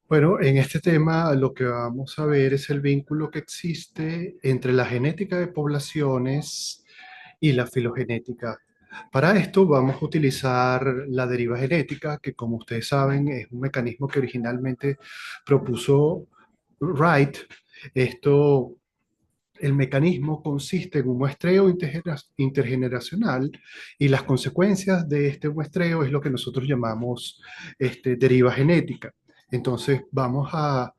Bueno, en este tema lo que vamos a ver es el vínculo que existe entre la genética de poblaciones y la filogenética. Para esto vamos a utilizar la deriva genética, que como ustedes saben es un mecanismo que originalmente propuso Wright. Esto, el mecanismo consiste en un muestreo intergeneracional y las consecuencias de este muestreo es lo que nosotros llamamos deriva genética. Entonces vamos a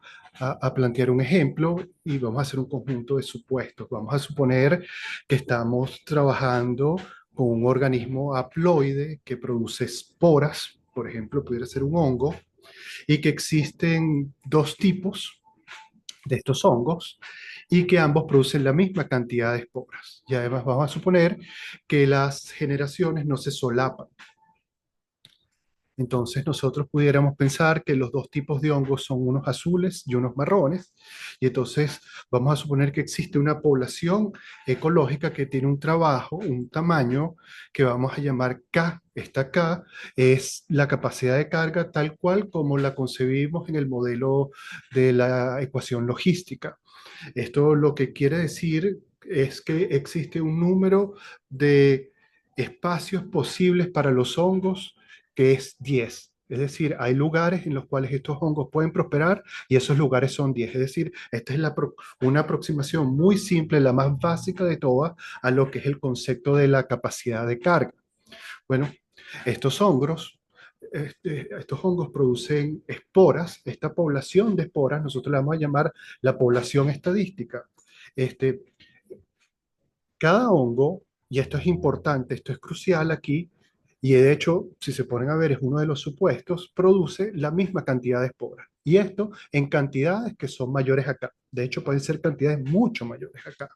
plantear un ejemplo y vamos a hacer un conjunto de supuestos. Vamos a suponer que estamos trabajando con un organismo haploide que produce esporas, por ejemplo, pudiera ser un hongo, y que existen dos tipos de estos hongos y que ambos producen la misma cantidad de esporas. Y además vamos a suponer que las generaciones no se solapan. Entonces nosotros pudiéramos pensar que los dos tipos de hongos son unos azules y unos marrones, y entonces vamos a suponer que existe una población ecológica que tiene un trabajo, un tamaño que vamos a llamar K. Esta K es la capacidad de carga tal cual como la concebimos en el modelo de la ecuación logística. Esto lo que quiere decir es que existe un número de espacios posibles para los hongos que es 10. Es decir, hay lugares en los cuales estos hongos pueden prosperar y esos lugares son 10. Es decir, esta es una aproximación muy simple, la más básica de todas, a lo que es el concepto de la capacidad de carga. Bueno, estos hongos, estos hongos producen esporas. Esta población de esporas nosotros la vamos a llamar la población estadística. Este, Cada hongo, y esto es importante, esto es crucial aquí, y de hecho, si se ponen a ver, es uno de los supuestos, produce la misma cantidad de esporas. Y esto en cantidades que son mayores acá. De hecho, pueden ser cantidades mucho mayores acá.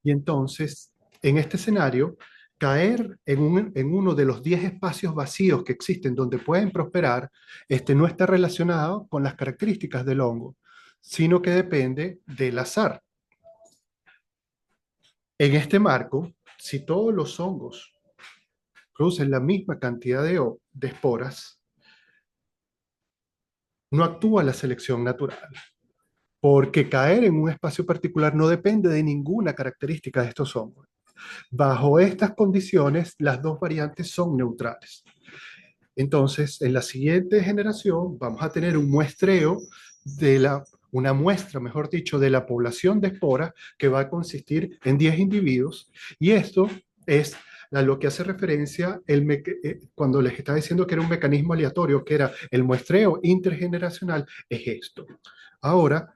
Y entonces, en este escenario, caer en uno de los 10 espacios vacíos que existen donde pueden prosperar, no está relacionado con las características del hongo, sino que depende del azar. En este marco, si todos los hongos producen la misma cantidad de esporas, no actúa la selección natural, porque caer en un espacio particular no depende de ninguna característica de estos hongos. Bajo estas condiciones, las dos variantes son neutrales. Entonces, en la siguiente generación vamos a tener un muestreo una muestra, mejor dicho, de la población de esporas que va a consistir en 10 individuos y esto es a lo que hace referencia cuando les estaba diciendo que era un mecanismo aleatorio, que era el muestreo intergeneracional, es esto. Ahora,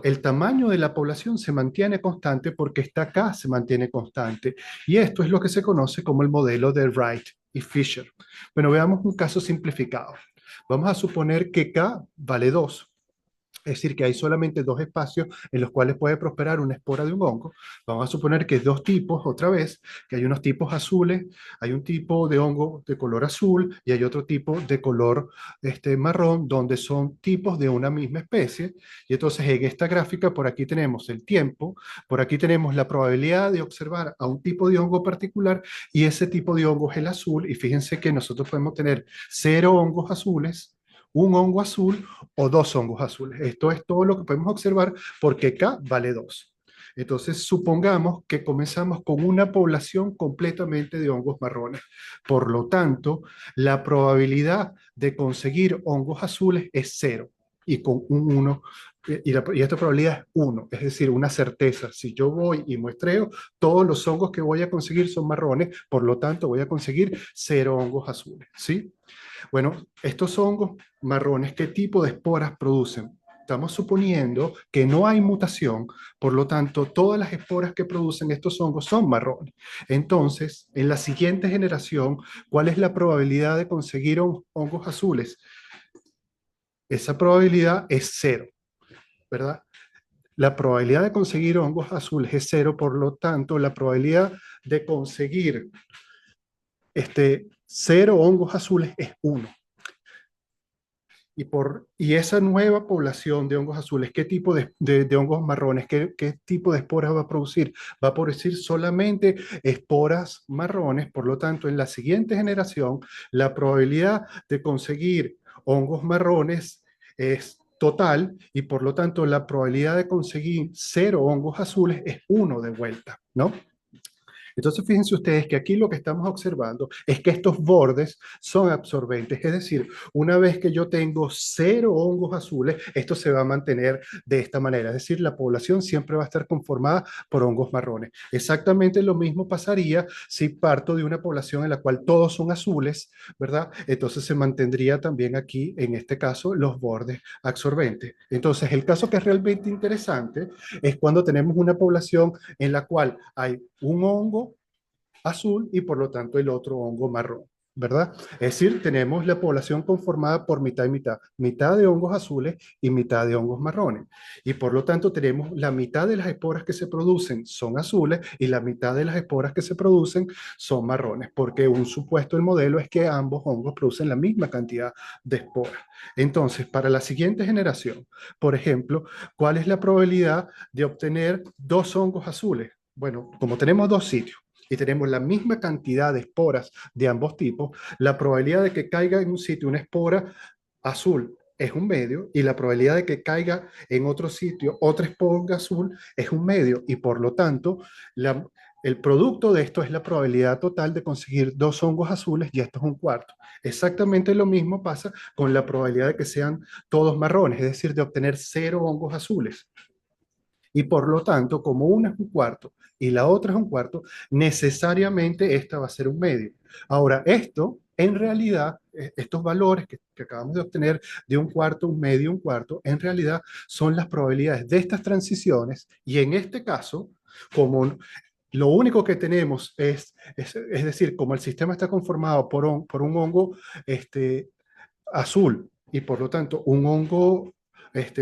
el tamaño de la población se mantiene constante porque esta acá se mantiene constante. Y esto es lo que se conoce como el modelo de Wright y Fisher. Bueno, veamos un caso simplificado. Vamos a suponer que K vale 2. Es decir, que hay solamente dos espacios en los cuales puede prosperar una espora de un hongo. Vamos a suponer que es dos tipos, otra vez, que hay unos tipos azules, hay un tipo de hongo de color azul y hay otro tipo de color marrón, donde son tipos de una misma especie. Y entonces en esta gráfica, por aquí tenemos el tiempo, por aquí tenemos la probabilidad de observar a un tipo de hongo particular y ese tipo de hongo es el azul. Y fíjense que nosotros podemos tener 0 hongos azules, un hongo azul o dos hongos azules. Esto es todo lo que podemos observar porque K vale 2. Entonces, supongamos que comenzamos con una población completamente de hongos marrones. Por lo tanto, la probabilidad de conseguir hongos azules es cero y con un 1, y esta probabilidad es 1, es decir, una certeza. Si yo voy y muestreo, todos los hongos que voy a conseguir son marrones, por lo tanto voy a conseguir 0 hongos azules, ¿sí? Bueno, estos hongos marrones, ¿qué tipo de esporas producen? Estamos suponiendo que no hay mutación, por lo tanto, todas las esporas que producen estos hongos son marrones. Entonces, en la siguiente generación, ¿cuál es la probabilidad de conseguir hongos azules? Esa probabilidad es cero, ¿verdad? La probabilidad de conseguir hongos azules es cero, por lo tanto, la probabilidad de conseguir 0 hongos azules es uno. Y esa nueva población de hongos azules, ¿qué tipo de hongos marrones, qué tipo de esporas va a producir? Va a producir solamente esporas marrones, por lo tanto, en la siguiente generación, la probabilidad de conseguir hongos marrones es total y por lo tanto la probabilidad de conseguir 0 hongos azules es 1 de vuelta, ¿no? Entonces, fíjense ustedes que aquí lo que estamos observando es que estos bordes son absorbentes, es decir, una vez que yo tengo 0 hongos azules, esto se va a mantener de esta manera, es decir, la población siempre va a estar conformada por hongos marrones. Exactamente lo mismo pasaría si parto de una población en la cual todos son azules, ¿verdad? Entonces se mantendría también aquí, en este caso, los bordes absorbentes. Entonces, el caso que es realmente interesante es cuando tenemos una población en la cual hay un hongo azul y por lo tanto el otro hongo marrón, ¿verdad? Es decir, tenemos la población conformada por mitad y mitad, mitad de hongos azules y mitad de hongos marrones. Y por lo tanto tenemos la mitad de las esporas que se producen son azules y la mitad de las esporas que se producen son marrones, porque un supuesto del modelo es que ambos hongos producen la misma cantidad de esporas. Entonces, para la siguiente generación, por ejemplo, ¿cuál es la probabilidad de obtener 2 hongos azules? Bueno, como tenemos 2 sitios, y tenemos la misma cantidad de esporas de ambos tipos, la probabilidad de que caiga en un sitio una espora azul es un medio y la probabilidad de que caiga en otro sitio otra espora azul es un medio y por lo tanto el producto de esto es la probabilidad total de conseguir 2 hongos azules y esto es un cuarto. Exactamente lo mismo pasa con la probabilidad de que sean todos marrones, es decir, de obtener 0 hongos azules. Y por lo tanto, como una es un cuarto y la otra es un cuarto, necesariamente esta va a ser un medio. Ahora, esto, en realidad, estos valores que acabamos de obtener de un cuarto, un medio, un cuarto, en realidad son las probabilidades de estas transiciones y en este caso, como lo único que tenemos es decir, como el sistema está conformado por un hongo azul y por lo tanto un hongo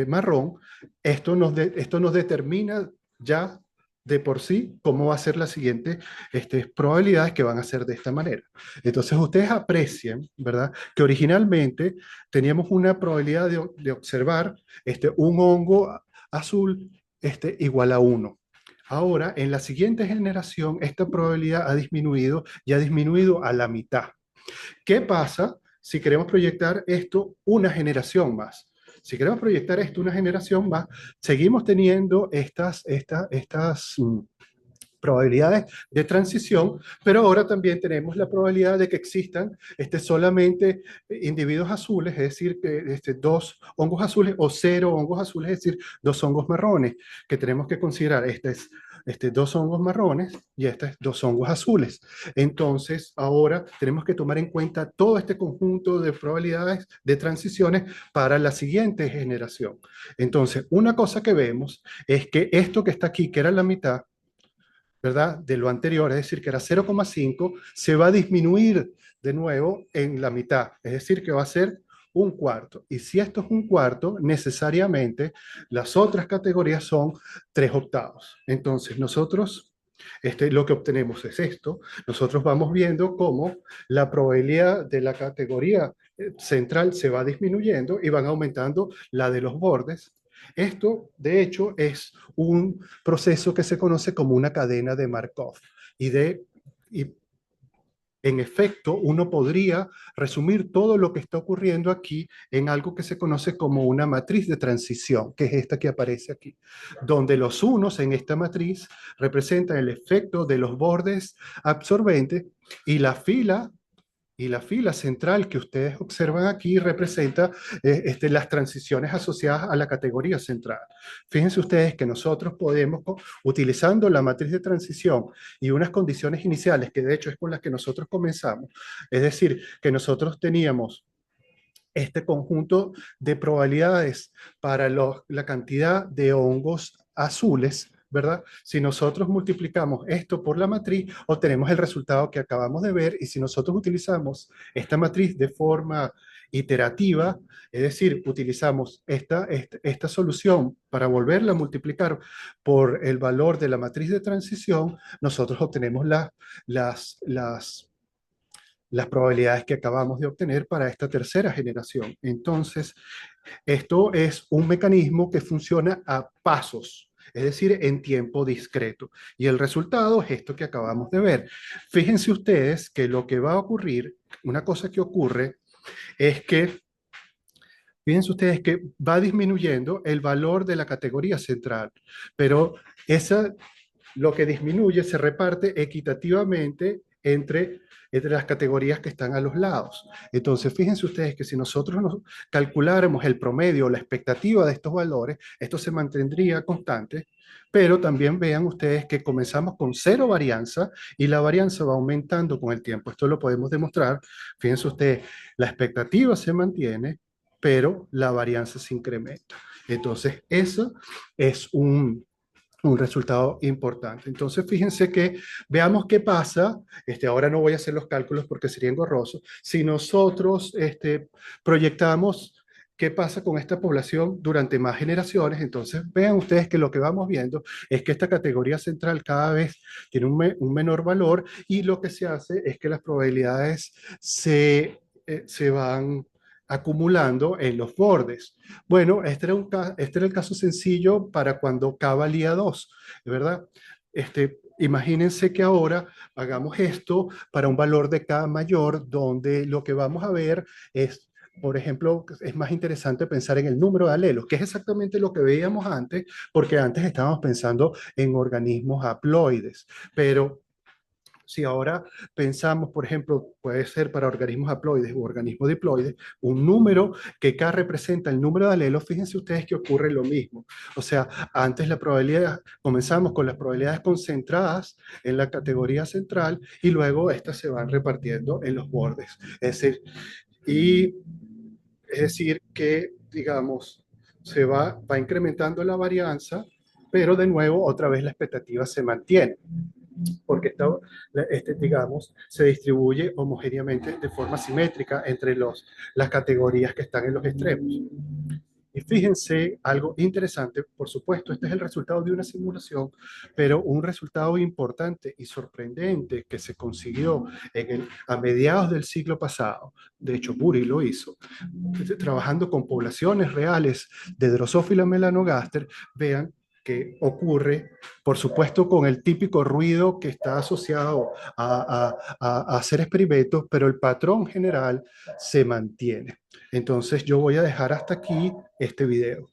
marrón, esto nos determina ya de por sí cómo va a ser la siguiente probabilidades que van a ser de esta manera. Entonces ustedes aprecian, ¿verdad? Que originalmente teníamos una probabilidad de observar un hongo azul igual a 1. Ahora, en la siguiente generación, esta probabilidad ha disminuido y ha disminuido a la mitad. ¿Qué pasa si queremos proyectar esto una generación más? Si queremos proyectar esto una generación más, seguimos teniendo estas probabilidades de transición, pero ahora también tenemos la probabilidad de que existan solamente individuos azules, es decir, que 2 hongos azules o 0 hongos azules, es decir, 2 hongos marrones, que tenemos que considerar. Este es 2 hongos marrones y este es 2 hongos azules. Entonces, ahora tenemos que tomar en cuenta todo este conjunto de probabilidades de transiciones para la siguiente generación. Entonces, una cosa que vemos es que esto que está aquí, que era la mitad, ¿verdad? De lo anterior, es decir, que era 0,5, se va a disminuir de nuevo en la mitad, es decir, que va a ser un cuarto. Y si esto es un cuarto, necesariamente las otras categorías son 3/8. Entonces, nosotros, lo que obtenemos es esto. Nosotros vamos viendo cómo la probabilidad de la categoría central se va disminuyendo y van aumentando la de los bordes. Esto, de hecho, es un proceso que se conoce como una cadena de Markov. Y en efecto, uno podría resumir todo lo que está ocurriendo aquí en algo que se conoce como una matriz de transición, que es esta que aparece aquí, donde los unos en esta matriz representan el efecto de los bordes absorbentes y la fila central que ustedes observan aquí representa las transiciones asociadas a la categoría central. Fíjense ustedes que nosotros podemos, utilizando la matriz de transición y unas condiciones iniciales, que de hecho es con las que nosotros comenzamos, es decir, que nosotros teníamos este conjunto de probabilidades para la cantidad de hongos azules, ¿verdad? Si nosotros multiplicamos esto por la matriz, obtenemos el resultado que acabamos de ver y si nosotros utilizamos esta matriz de forma iterativa, es decir, utilizamos esta solución para volverla a multiplicar por el valor de la matriz de transición, nosotros obtenemos las probabilidades que acabamos de obtener para esta tercera generación. Entonces, esto es un mecanismo que funciona a pasos, es decir, en tiempo discreto. Y el resultado es esto que acabamos de ver. Fíjense ustedes que lo que va a ocurrir, una cosa que ocurre, es que Fíjense ustedes que va disminuyendo el valor de la categoría central, pero esa, lo que disminuye se reparte equitativamente entre las categorías que están a los lados. Entonces, fíjense ustedes que si nosotros nos calculáramos el promedio, la expectativa de estos valores, esto se mantendría constante, pero también vean ustedes que comenzamos con cero varianza y la varianza va aumentando con el tiempo. Esto lo podemos demostrar. Fíjense ustedes, la expectativa se mantiene, pero la varianza se incrementa. Entonces, eso es un resultado importante. Entonces, fíjense que veamos qué pasa. Ahora no voy a hacer los cálculos porque sería engorroso. Si nosotros proyectamos qué pasa con esta población durante más generaciones, entonces vean ustedes que lo que vamos viendo es que esta categoría central cada vez tiene un menor valor y lo que se hace es que las probabilidades se van acumulando en los bordes. Bueno, este era el caso sencillo para cuando K valía 2, ¿verdad? Imagínense que ahora hagamos esto para un valor de K mayor, donde lo que vamos a ver es, por ejemplo, es más interesante pensar en el número de alelos, que es exactamente lo que veíamos antes, porque antes estábamos pensando en organismos haploides, pero si ahora pensamos, por ejemplo, puede ser para organismos haploides u organismos diploides, un número que K representa el número de alelos, fíjense ustedes que ocurre lo mismo. O sea, antes la probabilidad, comenzamos con las probabilidades concentradas en la categoría central y luego estas se van repartiendo en los bordes. Y, es decir que, digamos, va incrementando la varianza, pero de nuevo, otra vez la expectativa se mantiene porque digamos, se distribuye homogéneamente de forma simétrica entre las categorías que están en los extremos. Y fíjense algo interesante, por supuesto, este es el resultado de una simulación, pero un resultado importante y sorprendente que se consiguió a mediados del siglo pasado, de hecho Bury lo hizo, trabajando con poblaciones reales de Drosophila melanogaster, vean que ocurre, por supuesto, con el típico ruido que está asociado a hacer experimentos, pero el patrón general se mantiene. Entonces yo voy a dejar hasta aquí este video.